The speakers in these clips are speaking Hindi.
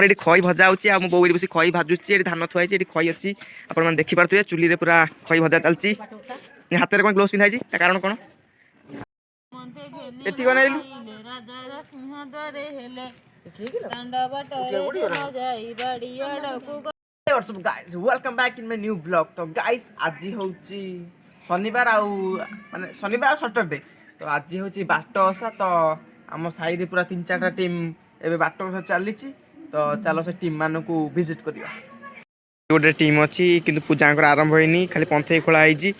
आमर ये खई भजा हो मो बो बस खई भाजुची धान थुआई ये खई अच्छी आप देखिपे चुली में पूरा खई भजा चलती हाथ में कौन ग्लोव्स पिंधाई कारण कौन एटी कौन आइलु welcome back in my new blog. तो गाइस आज होची शनिवार आउ माने शनिवार और सैटरडे तो आज होची बाट ओसा तो आम साई रे पूरा 3-4टा टीम एबे बाट ओसा चली तो चलो से टीम मान को विजिट करिया। गोटे टीम अच्छी किंतु पूजा आरंभ होनी खाली पंथई खोला होईची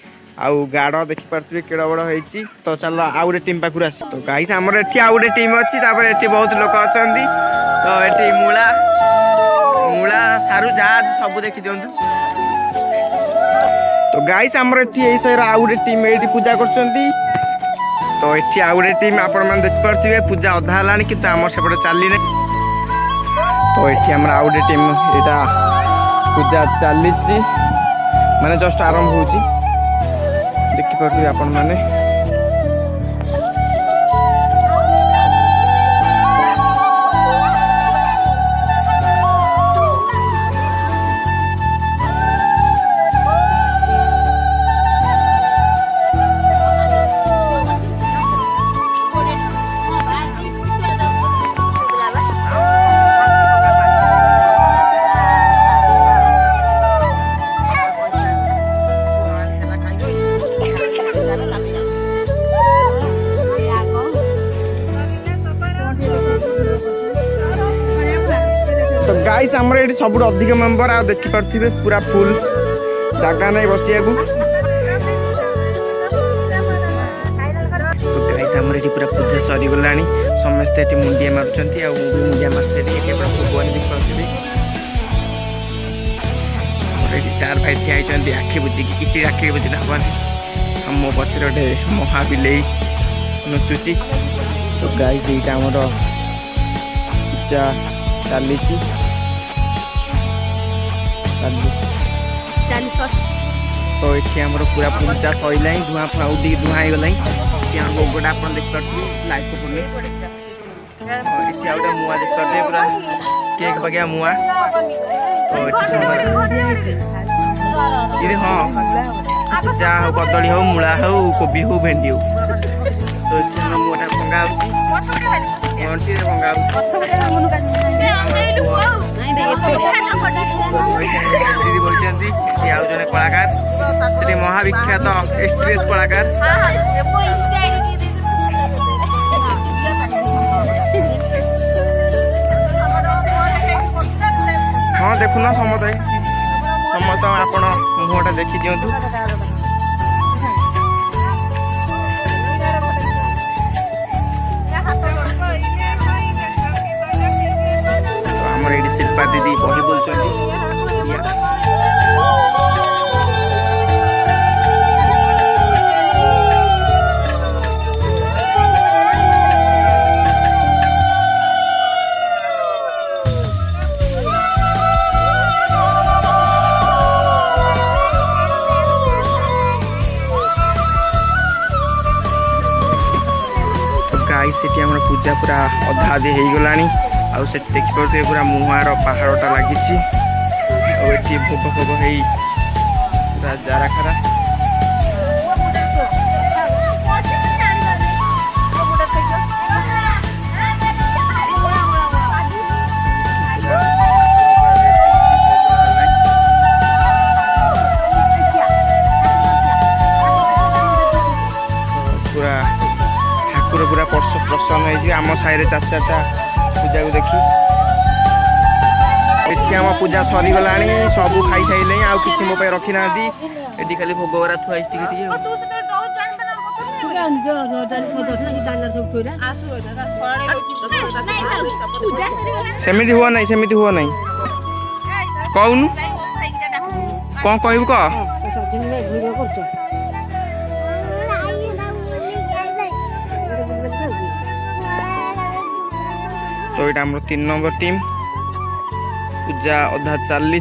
आउ गाड़ देखि पारथि केड़ा बड़ होईची तो चलो आउ गोटे टीम पाखुर आसी। तो गाइस हमर एठी आउ गोटे टीम अच्छी तापर एठी बहुत लोक अछंती तो एठी मूला मूला सारू जहाज सब देखि दियंतु। तो गाइस हमर एठी एई साइर आउ गोटे टीम एठी पूजा करछंती तो एठी आउ गोटे टीम आपण मान देख पारथिबे पूजा अधा हलानी कि हमर सेपटे चाली नै तो एठी हमर आउ गोटे टीम एटा पूजा चलीची माने जस्ट आरंभ होची देखि पारथिबे आपण माने। गाइस हमर एठी सबुठ अधिक मेंबर आ देखि पारथिबे पूरा फुल जगह नै बसिया को। तो गाइस हमर एठी पूरा पूजा सरी गलानी समस्त एठी मुंडिया मारचंती आ मुंडिया मारसेटी एके पूरा भगवान देख पारथिबे और एठी स्टार भाई थी आइचंती आखि बुझी कि किछि आखि बुझी ना भगवान हम मो पछरे ओटे महाबिले नचुची। तो गाइस एटा हमर पूजा चलीची तो ये आम पूरा पूजा सैला धुआं फुआ उड़ी धुआं हो गला गोटा आप देख पारे लाइट को पड़े गोटे मुआ देख पारे पूरा केक बगिया मुआ तो हाँ सिचा हो कदली हो मूला हो कोबी हो भेंडी हो तो मुआटा भंगा जने कलाकार महाविख्यात एक्सप्रेस कलाकार हाँ देखुना समस्त आपण मुहटा देखी दिंतु। हमर एडी शिल्पा दीदी बही बोलछंती सेठी हमर पूजा पूरा अधा आधे हो गलानी आउ से देखि पारे पूरा मुहार पहाड़टा लगी भोग भोग हो पूरा जारा खरा पूरा ठाकुर पूरा प्रसन्न हो आम साई 4-4टा पूजा को देखी एठी हम पूजा सरी गलानी सब खाई साइले आ किछि मो पे रखी ना दी एठी खाली भोगवरा थुआइस टिके सेमिति हुआ नहीं कहूनु कौन कहबू कह तो ये 3 नंबर टीम पूजा अधा चली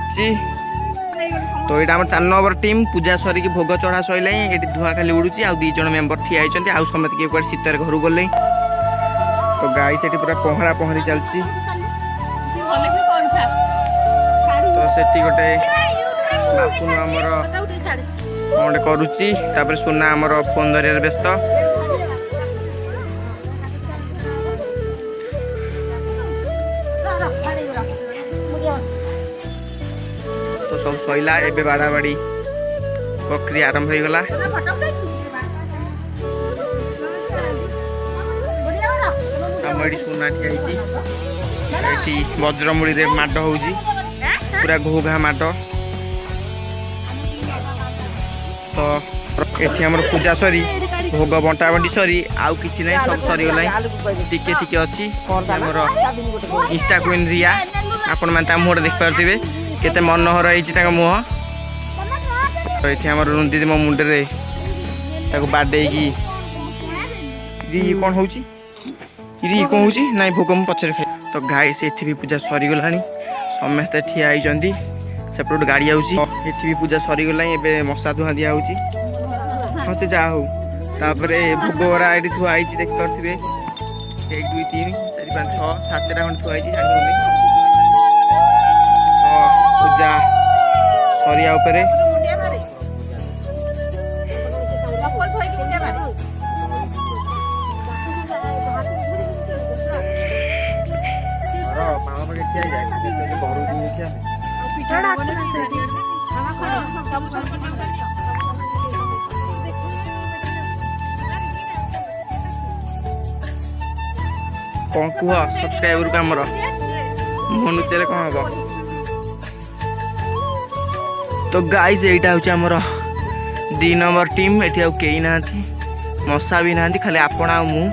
तो ये 4 नंबर टीम पूजा सरिकी भोग चढ़ा सैला ये धुआं खाली उड़ूची आ 2 जण मेंबर ठिया होती आउ समस्त किए शीतर घर गले तो गाई से पूरा पहरा पहरी चलती सेठी गोटे बापुन आमर कौन करुच्ची सुना आमर फोन धरिया व्यस्त। तो सब सैला एबे बाड़ा बाड़ी प्रक्रिया आरंभ हो गला। आम ये सुना ठिया वज्रमूली रे माड हो पूरा घो घा माड। तो ये आम पूजा सरी भोग बंटा बंटी सरी आउ कि ना सब सरीगला टिके टिके अच्छी आमर इंस्टा क्वीन रिया आपण मैंने मुहर देख पारे केते मनोहर होती मुह। तो ये आम रुंदी मो मुंडे बाडे कौन हो कौन हो ना भोग मुझे पचर खाई। तो गाई से भी पूजा सरीगला समस्ते ठिया होती सेपट गाड़ी आउची भी पूजा सरीगला ए मशा धुआ दिया हाँ से जा हो तापर भोगरा ये थुआई देख पारे 1 2 3 4 5 6 7टा खंड थुआई पूजा सरिया उपरे कौन कह सब्सक्राइबर को आमर मनुचे कौन हम। तो गाइस यहाँ हूँ आमर 2 नंबर टीम एटी आउ कई ना मशा भी ना खाली आपण आ मु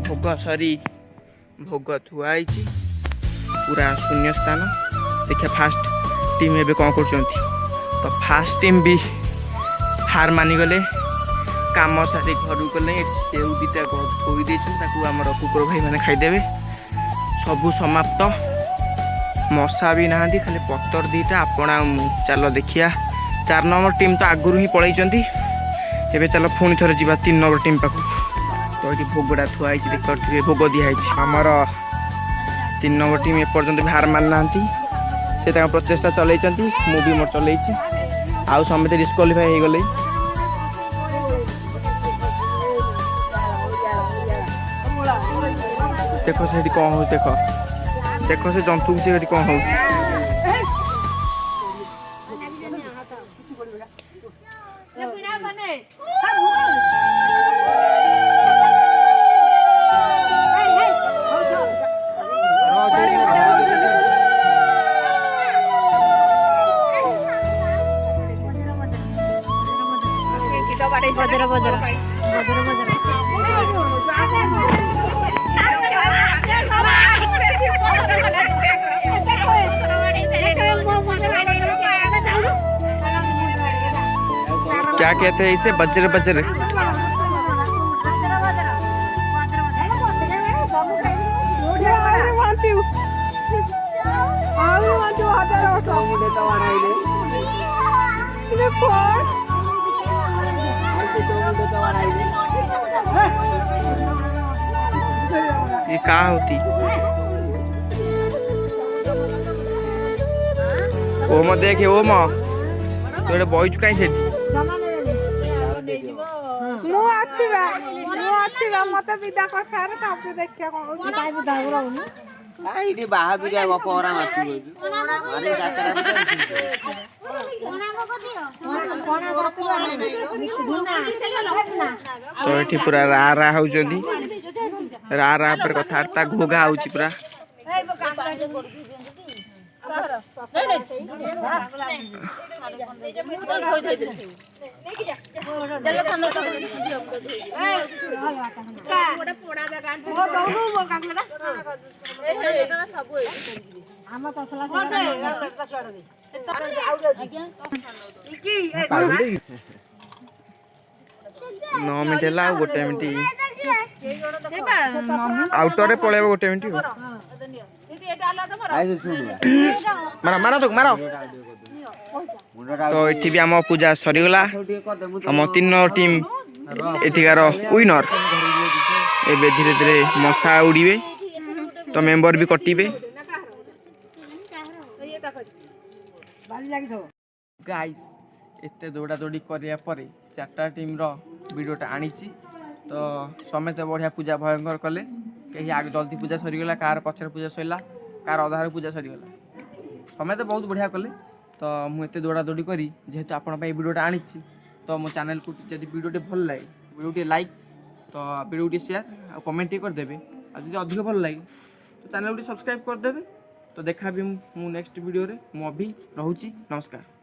भोग सरी भोग थुआई पूरा शून्य स्थान। देखिए फास्ट टीम एबे कौन कर। तो फास्ट टीम भी हार मानिगले काम सारी घर गले सेउ दीटा थोई देमर कुकुर भाई मैंने खाईदे सबू समाप्त। मशा भी ना खाली पतर दीटा आपण चल देखिया 4 नंबर टीम तो आगुरी ही पलैंट एवं चलो पुणी थोड़े जा 3 नंबर टीम पाक। तो ये भोगटा थुआई देख पारे भोग दिखाई आमर 3 नंबर टीम एपर्तंत भी हार मान ना से प्रचेषा चलई मुझे मोर चलई आउ समस्त डिस्क्वालीफाई हो गले। देखो से कौन हो देख देखो से जंतु से कौन हो क्या कहते हैं इसे बजर बजर। ये क्या होती ओ म देखे ओ म तो बही चुका से मत विदा कर सारे तापर देखिया कोन होची काई विदा रहउनी आई दी बहादुरिया गपरा माती मारे जातरा तो ये पूरा रा रा होउचंदी रा रा पर कथार्ता घोगा होउची पूरा नौ मिनट है गोटे मिनट आउटर पलैब गोटे मिनट मारा मारा तो मारा। तो ये भी आम पूजा सरीगला आम 3 टीम एठिकार विनर एबे धीरे धीरे मशा उड़े तो मेंबर भी कटिबे गाइस एते दौड़ा दौड़ी करिया परे चारटा टीम रो वीडियोटा आनीची तो समस्त बढ़िया पूजा भयंकर कले कहीं आगे जल्दी पूजा सरीगला कार पछर पूजा सरला कार अधार पूजा सरीगला समस्त बहुत बढ़िया कले तो मुझे दौड़ा दौड़ी करी जेहेतु आपण वीडियोटा आनीची तो मो चैनल को जब वीडियोटे भल लगे वीडियो लाइक तो वीडियो शेयर और कमेंट करदेवे और जब अधिक भल लगे तो चैनल सब्सक्राइब करदेवे तो देखा भी मु नेक्स्ट वीडियो रे मु अभी रहूची नमस्कार।